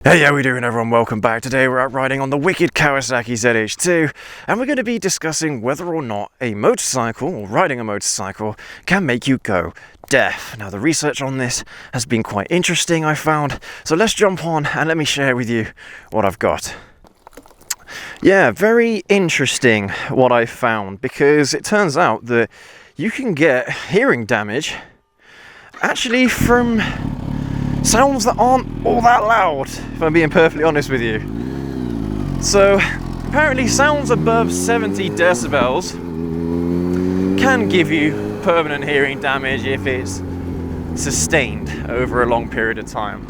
Hey, how we doing everyone? Welcome back. Today we're out riding on the wicked Kawasaki ZH2 and we're going to be discussing whether or not a motorcycle, or riding a motorcycle, can make you go deaf. Now the research on this has been quite interesting, I found, so let's jump on and let me share with you what I've got. Yeah, very interesting what I found, because it turns out that you can get hearing damage actually from sounds that aren't all that loud, if I'm being perfectly honest with you. So apparently sounds above 70 decibels can give you permanent hearing damage if it's sustained over a long period of time.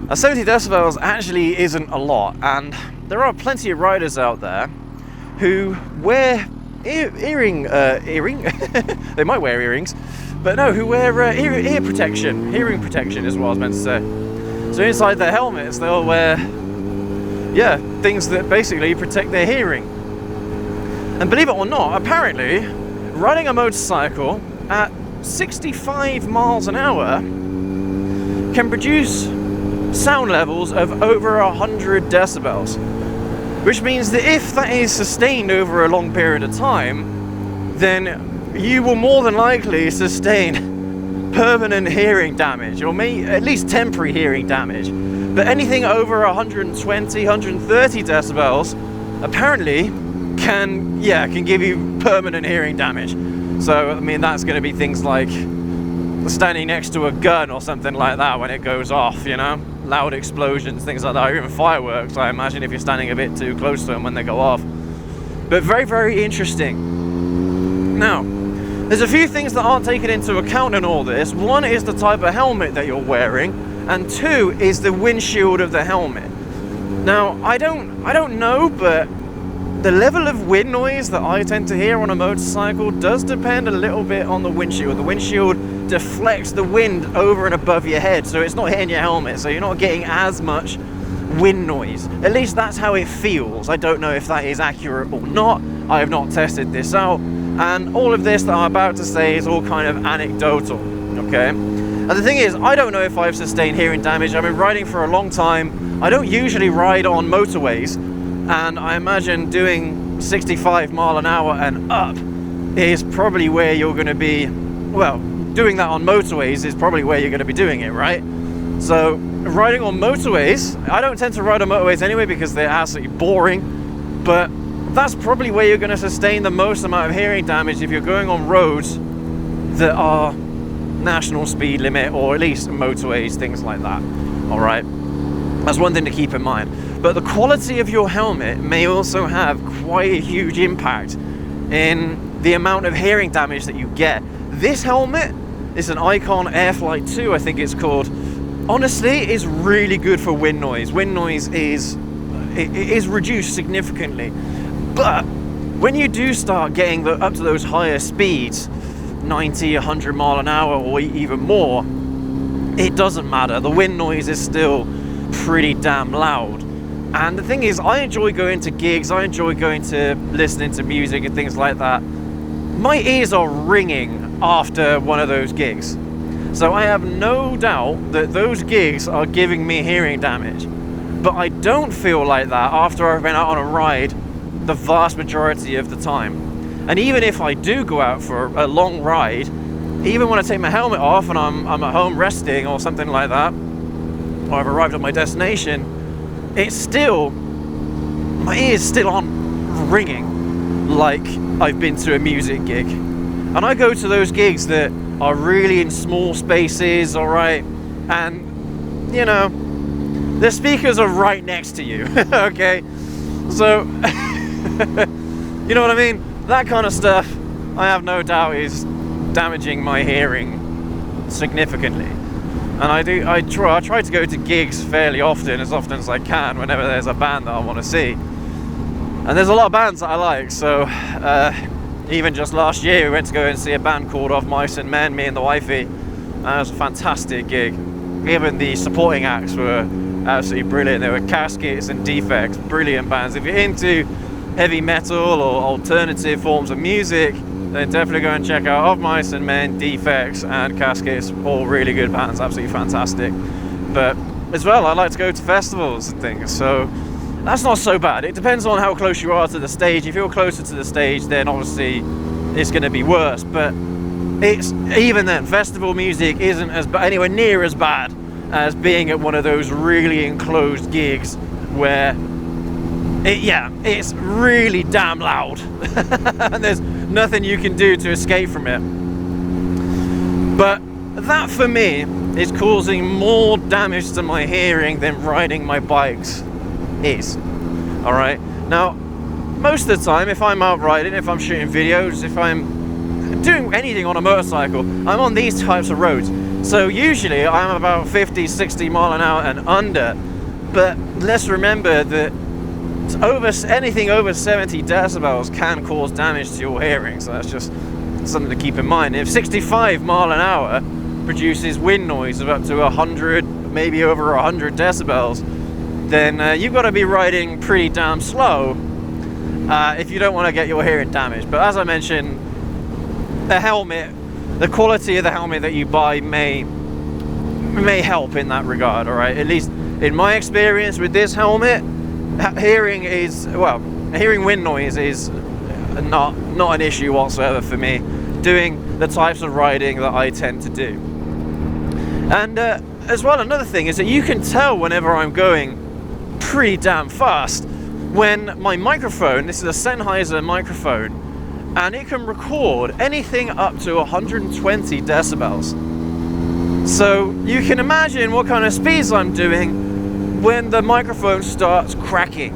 Now 70 decibels actually isn't a lot, and there are plenty of riders out there who wear hearing they might wear earrings, but no, who wear ear protection. Hearing protection is what I was meant to say. So inside their helmets, they'll wear, things that basically protect their hearing. And believe it or not, apparently, riding a motorcycle at 65 miles an hour can produce sound levels of over 100 decibels. Which means that if that is sustained over a long period of time, then you will more than likely sustain permanent hearing damage, or at least temporary hearing damage. But anything over 120, 130 decibels apparently can give you permanent hearing damage. So I mean, that's going to be things like standing next to a gun or something like that when it goes off, you know, loud explosions, things like that, or even fireworks, I imagine, if you're standing a bit too close to them when they go off. But very, very interesting. Now, there's a few things that aren't taken into account in all this. One is the type of helmet that you're wearing, and two is the windshield of the helmet. Now, I don't know, but the level of wind noise that I tend to hear on a motorcycle does depend a little bit on the windshield. The windshield deflects the wind over and above your head, so it's not hitting your helmet, so you're not getting as much wind noise. At least that's how it feels. I don't know if that is accurate or not. I have not tested this out. And all of this that I'm about to say is all kind of anecdotal, okay? And the thing is, I don't know if I've sustained hearing damage. I've been riding for a long time. I don't usually ride on motorways, and I imagine doing 65 mile an hour and up is probably where you're going to be, well, doing that on motorways is probably where you're going to be doing it, right? So riding on motorways, I don't tend to ride on motorways anyway because they're absolutely boring, but that's probably where you're going to sustain the most amount of hearing damage if you're going on roads that are national speed limit, or at least motorways, things like that. All right, that's one thing to keep in mind. But the quality of your helmet may also have quite a huge impact in the amount of hearing damage that you get. This helmet is an Icon Airflight 2, I think it's called. Honestly, it's really good for wind noise. Wind noise is reduced significantly. But when you do start getting up to those higher speeds, 90, 100 mile an hour or even more, it doesn't matter. The wind noise is still pretty damn loud. And the thing is, I enjoy going to gigs, I enjoy going to listening to music and things like that. My ears are ringing after one of those gigs. So I have no doubt that those gigs are giving me hearing damage. But I don't feel like that after I've been out on a ride the vast majority of the time. And even if I do go out for a long ride, even when I take my helmet off and I'm at home resting or something like that, or I've arrived at my destination, it's still, my ears still aren't ringing like I've been to a music gig. And I go to those gigs that are really in small spaces, all right, and you know, the speakers are right next to you, okay? So, you know what I mean? That kind of stuff, I have no doubt, is damaging my hearing significantly. And I try to go to gigs fairly often as I can, whenever there's a band that I want to see. And there's a lot of bands that I like, so even just last year we went to go and see a band called Of Mice and Men, me and the wifey, and it was a fantastic gig. Even the supporting acts were absolutely brilliant. There were Caskets and Defects, brilliant bands. If you're into heavy metal or alternative forms of music, then definitely go and check out Of Mice and Men, Defects and Caskets, all really good bands, absolutely fantastic. But as well, I like to go to festivals and things, so that's not so bad. It depends on how close you are to the stage. If you're closer to the stage, then obviously it's going to be worse, but it's even then, festival music isn't as anywhere near as bad as being at one of those really enclosed gigs where it's really damn loud and there's nothing you can do to escape from it. But that for me is causing more damage to my hearing than riding my bikes is. Alright, now most of the time if I'm out riding, if I'm shooting videos, if I'm doing anything on a motorcycle, I'm on these types of roads. So usually I'm about 50-60 mile an hour and under, but let's remember that anything over 70 decibels can cause damage to your hearing, so that's just something to keep in mind. If 65 mile an hour produces wind noise of up to 100, maybe over 100 decibels, then you've got to be riding pretty damn slow if you don't want to get your hearing damaged. But as I mentioned, the helmet, the quality of the helmet that you buy may help in that regard, alright? At least in my experience with this helmet, hearing wind noise is not an issue whatsoever for me, doing the types of riding that I tend to do. And as well, another thing is that you can tell whenever I'm going pretty damn fast when my microphone, this is a Sennheiser microphone, and it can record anything up to 120 decibels. So you can imagine what kind of speeds I'm doing when the microphone starts cracking.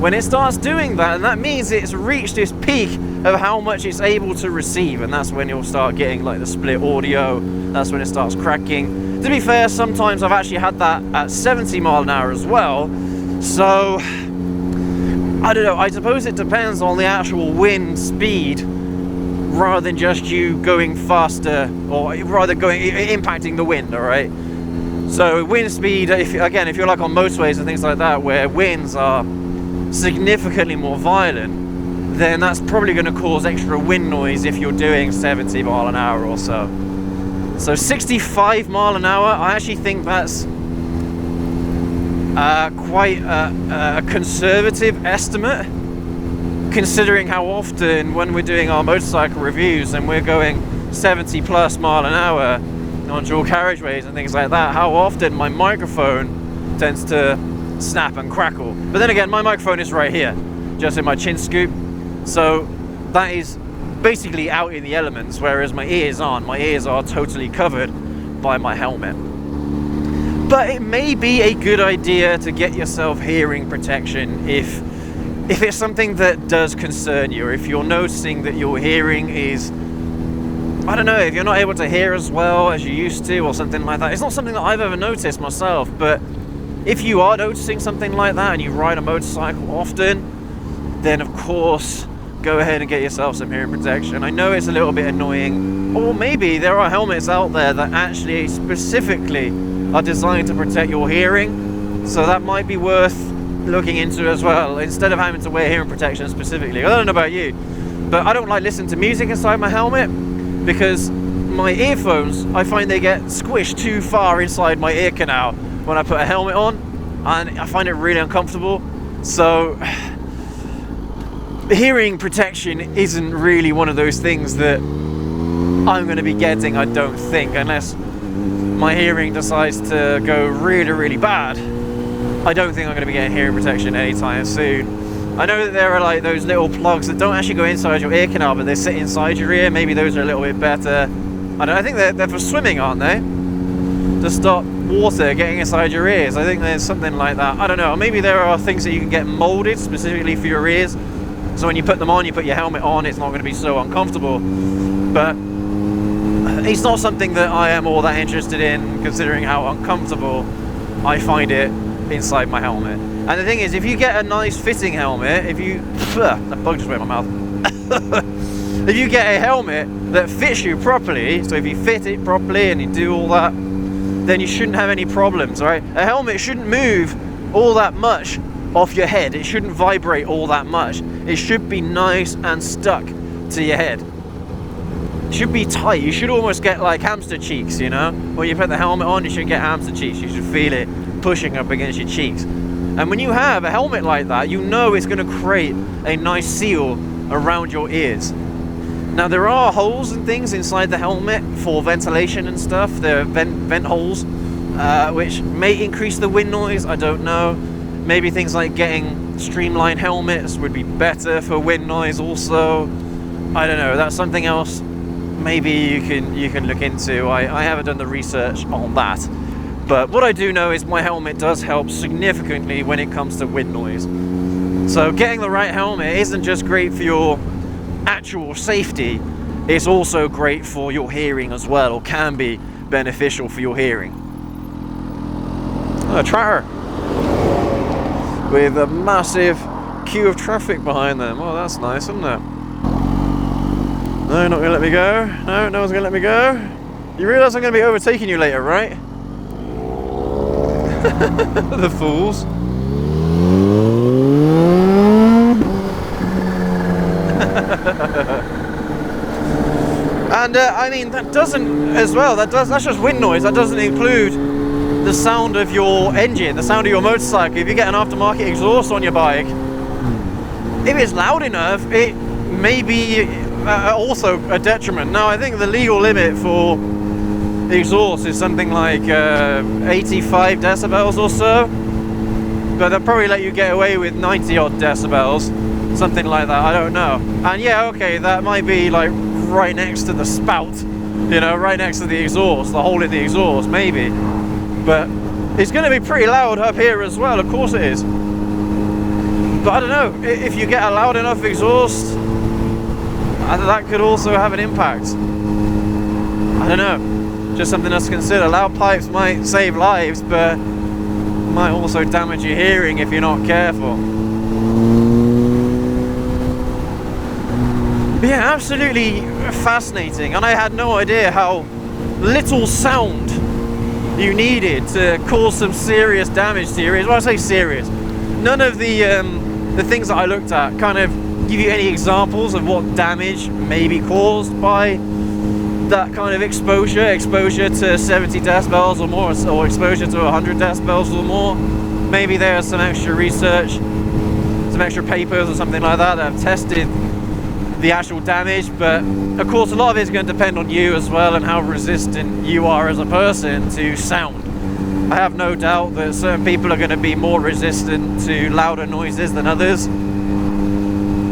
When it starts doing that, and that means it's reached its peak of how much it's able to receive, and that's when you'll start getting like the split audio. That's when it starts cracking. To be fair, sometimes I've actually had that at 70 mile an hour as well. So I don't know, I suppose it depends on the actual wind speed rather than just you going faster, or rather impacting the wind, alright? So wind speed, if you're like on motorways and things like that where winds are significantly more violent, then that's probably going to cause extra wind noise if you're doing 70 mile an hour or so. So 65 mile an hour, I actually think that's quite a conservative estimate, considering how often when we're doing our motorcycle reviews and we're going 70 plus mile an hour on dual carriageways and things like that, how often my microphone tends to snap and crackle. But then again, my microphone is right here, just in my chin scoop, so that is basically out in the elements, whereas my ears aren't. My ears are totally covered by my helmet. But it may be a good idea to get yourself hearing protection if it's something that does concern you, or if you're noticing that your hearing is, I don't know, if you're not able to hear as well as you used to or something like that. It's not something that I've ever noticed myself, but if you are noticing something like that and you ride a motorcycle often, then of course go ahead and get yourself some hearing protection. I know it's a little bit annoying, or maybe there are helmets out there that actually specifically are designed to protect your hearing, so that might be worth looking into as well, instead of having to wear hearing protection specifically. I don't know about you, but I don't like listening to music inside my helmet because my earphones, I find they get squished too far inside my ear canal when I put a helmet on, and I find it really uncomfortable. So hearing protection isn't really one of those things that I'm going to be getting, I don't think, unless my hearing decides to go really, really bad. I don't think I'm going to be getting hearing protection anytime soon. I know that there are like those little plugs that don't actually go inside your ear canal, but they sit inside your ear. Maybe those are a little bit better. I think they're for swimming, aren't they? To stop water getting inside your ears. I think there's something like that. I don't know. Maybe there are things that you can get molded specifically for your ears, so when you put them on, you put your helmet on, it's not going to be so uncomfortable. But it's not something that I am all that interested in, considering how uncomfortable I find it inside my helmet. And the thing is, if you get a nice fitting helmet, that bug just went in my mouth. If you get a helmet that fits you properly, so if you fit it properly and you do all that, then you shouldn't have any problems, right? A helmet shouldn't move all that much off your head. It shouldn't vibrate all that much. It should be nice and stuck to your head. It should be tight. You should almost get like hamster cheeks, you know? When you put the helmet on, you should get hamster cheeks. You should feel it pushing up against your cheeks. And when you have a helmet like that, you know it's going to create a nice seal around your ears. Now there are holes and things inside the helmet for ventilation and stuff. There are vent holes, which may increase the wind noise, I don't know. Maybe things like getting streamlined helmets would be better for wind noise also. I don't know, that's something else maybe you can look into. I haven't done the research on that. But what I do know is my helmet does help significantly when it comes to wind noise. So getting the right helmet isn't just great for your actual safety, it's also great for your hearing as well, or can be beneficial for your hearing. A tractor with a massive queue of traffic behind them. Oh, that's nice, isn't it? No, not gonna let me go. No, no one's gonna let me go. You realise I'm gonna be overtaking you later, right? The fools. And I mean, that doesn't as well, that's just wind noise. That doesn't include the sound of your engine, the sound of your motorcycle. If you get an aftermarket exhaust on your bike, if it's loud enough, it may be also a detriment. Now I think the legal limit for exhaust is something like 85 decibels or so, but they'll probably let you get away with 90 odd decibels, something like that, I don't know. And yeah, okay, that might be like right next to the spout, you know, right next to the exhaust, the hole in the exhaust, maybe. But it's going to be pretty loud up here as well, of course it is. But I don't know, if you get a loud enough exhaust, that could also have an impact. I don't know, just something else to consider. Loud pipes might save lives, but might also damage your hearing if you're not careful. But yeah, absolutely fascinating, and I had no idea how little sound you needed to cause some serious damage to your ears. Well, I say serious. None of the things that I looked at kind of give you any examples of what damage may be caused by that kind of exposure to 70 decibels or more, or exposure to 100 decibels or more. Maybe there's some extra research, some extra papers or something like that have tested the actual damage, but of course a lot of it is going to depend on you as well and how resistant you are as a person to sound. I have no doubt that certain people are going to be more resistant to louder noises than others,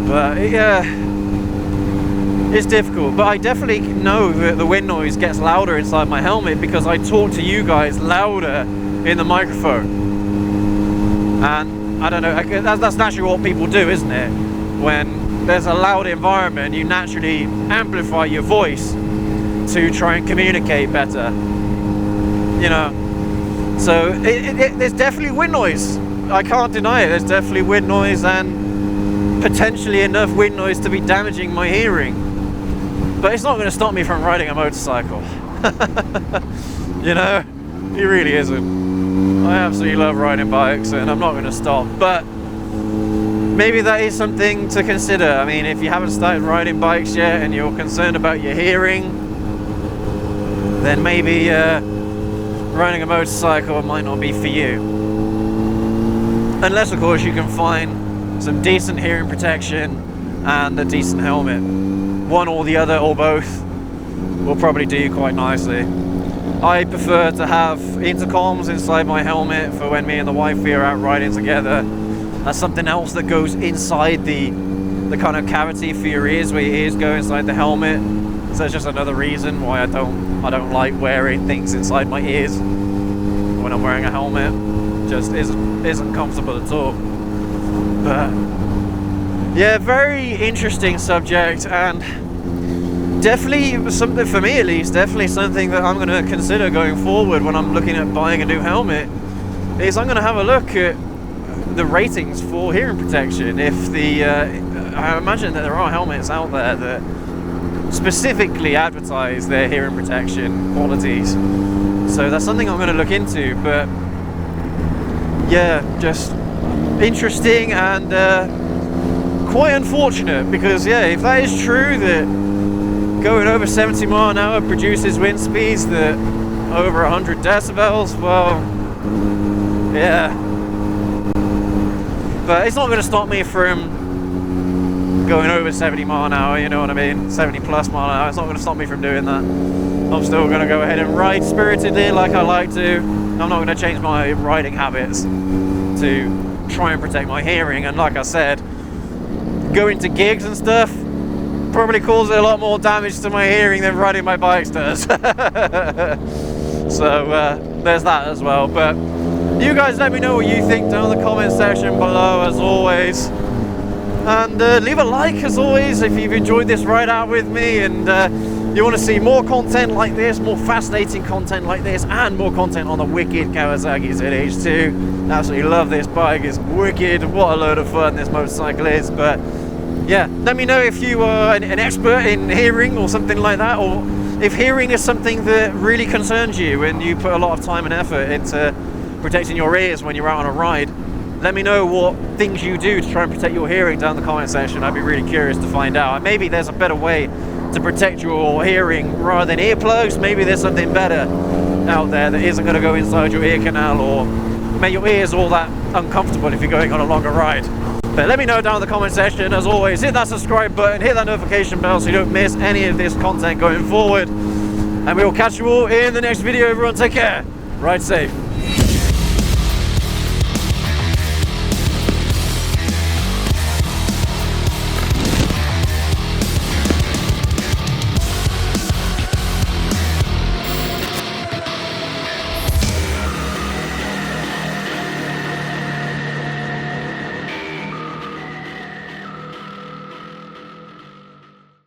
but yeah, it's difficult. But I definitely know that the wind noise gets louder inside my helmet because I talk to you guys louder in the microphone, and I don't know, that's naturally what people do, isn't it? When there's a loud environment, you naturally amplify your voice to try and communicate better, you know. So there's definitely wind noise, I can't deny it. There's definitely wind noise, and potentially enough wind noise to be damaging my hearing, but it's not going to stop me from riding a motorcycle. You know, it really isn't. I absolutely love riding bikes and I'm not going to stop, but maybe that is something to consider. I mean, if you haven't started riding bikes yet and you're concerned about your hearing, then maybe riding a motorcycle might not be for you. Unless, of course, you can find some decent hearing protection and a decent helmet. One or the other or both will probably do you quite nicely. I prefer to have intercoms inside my helmet for when me and the wifey are out riding together. That's something else that goes inside the kind of cavity for your ears, where your ears go inside the helmet. So it's just another reason why I don't like wearing things inside my ears when I'm wearing a helmet. Just isn't comfortable at all. But yeah, very interesting subject, and definitely something, for me at least, definitely something that I'm going to consider going forward when I'm looking at buying a new helmet, is I'm going to have a look at the ratings for hearing protection. If I imagine that there are helmets out there that specifically advertise their hearing protection qualities, so that's something I'm going to look into. But yeah, just interesting and quite unfortunate, because yeah, if that is true, that going over 70 miles an hour produces wind speeds that over 100 decibels, well, Yeah. But it's not going to stop me from going over 70 mile an hour, you know what I mean? 70 plus mile an hour. It's not going to stop me from doing that. I'm still going to go ahead and ride spiritedly like I like to. I'm not going to change my riding habits to try and protect my hearing. And like I said, going to gigs and stuff probably causes a lot more damage to my hearing than riding my bikes does. So there's that as well. But you guys let me know what you think down in the comment section below, as always. And leave a like, as always, if you've enjoyed this ride out with me, and you want to see more content like this, more fascinating content like this, and more content on the wicked Kawasaki ZH2. Absolutely love this bike. It's wicked. What a load of fun this motorcycle is. But yeah, let me know if you are an expert in hearing or something like that, or if hearing is something that really concerns you and you put a lot of time and effort into protecting your ears when you're out on a ride. Let me know what things you do to try and protect your hearing down in the comment section. I'd be really curious to find out. And maybe there's a better way to protect your hearing rather than earplugs. Maybe there's something better out there that isn't going to go inside your ear canal or make your ears all that uncomfortable if you're going on a longer ride. But let me know down in the comment section. As always, hit that subscribe button, hit that notification bell so you don't miss any of this content going forward. And we will catch you all in the next video. Everyone take care. Ride safe.